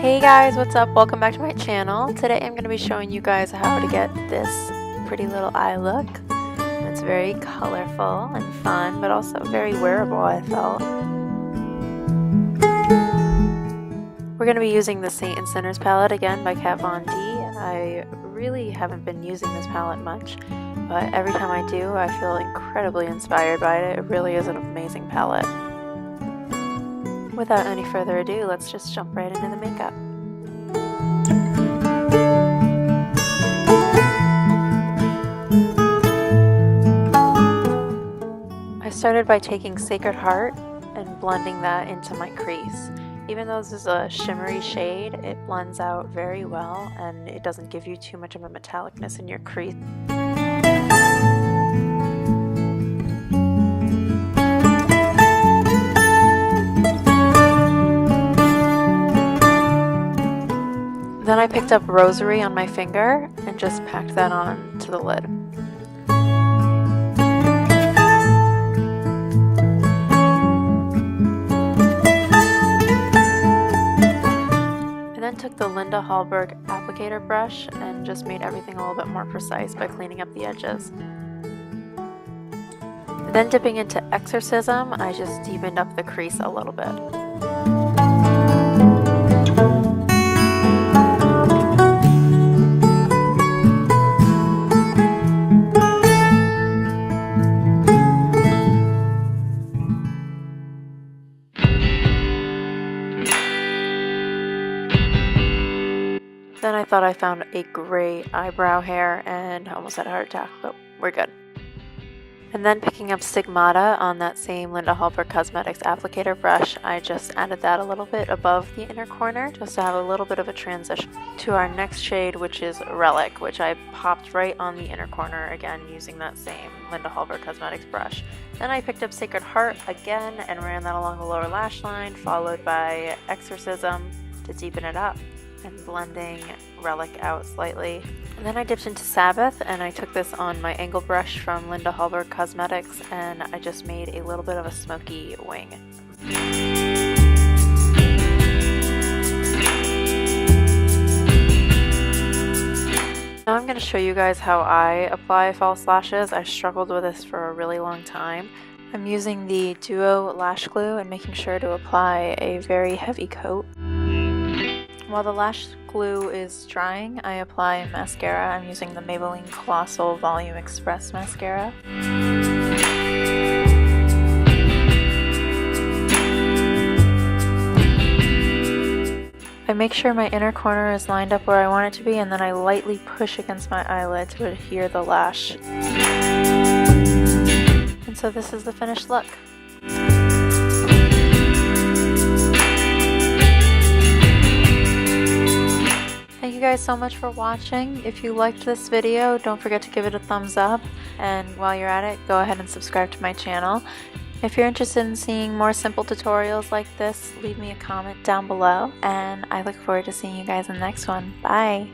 Hey guys, what's up? Welcome back to my channel. Today I'm going to be showing you guys how to get this pretty little eye look. It's very colorful and fun, but also very wearable, I felt. We're going to be using the Saint and Sinners palette again by Kat Von D. I really haven't been using this palette much, but every time I do, I feel incredibly inspired by it. It really is an amazing palette. Without any further ado, let's just jump right into the makeup. I started by taking Sacred Heart and blending that into my crease. Even though this is a shimmery shade, it blends out very well and it doesn't give you too much of a metallicness in your crease. Then I picked up Rosary on my finger and just packed that on to the lid. I then took the Linda Hallberg applicator brush and just made everything a little bit more precise by cleaning up the edges. Then dipping into Exorcism, I just deepened up the crease a little bit. Then I thought I found a great eyebrow hair and almost had a heart attack, but we're good. And then picking up Stigmata on that same Linda Hallberg Cosmetics applicator brush, I just added that a little bit above the inner corner just to have a little bit of a transition to our next shade, which is Relic, which I popped right on the inner corner again using that same Linda Hallberg Cosmetics brush. Then I picked up Sacred Heart again and ran that along the lower lash line, followed by Exorcism to deepen it up and blending Relic out slightly. And then I dipped into Sabbath and I took this on my angle brush from Linda Hallberg Cosmetics and I just made a little bit of a smoky wing. Now I'm going to show you guys how I apply false lashes. I struggled with this for a really long time. I'm using the Duo lash glue and making sure to apply a very heavy coat. While the lash glue is drying, I apply mascara. I'm using the Maybelline Colossal Volume Express mascara. I make sure my inner corner is lined up where I want it to be, and then I lightly push against my eyelid to adhere the lash. And so this is the finished look. Thank you guys so much for watching. If you liked this video, don't forget to give it a thumbs up. And while you're at it, go ahead and subscribe to my channel. If you're interested in seeing more simple tutorials like this, leave me a comment down below. And I look forward to seeing you guys in the next one. Bye!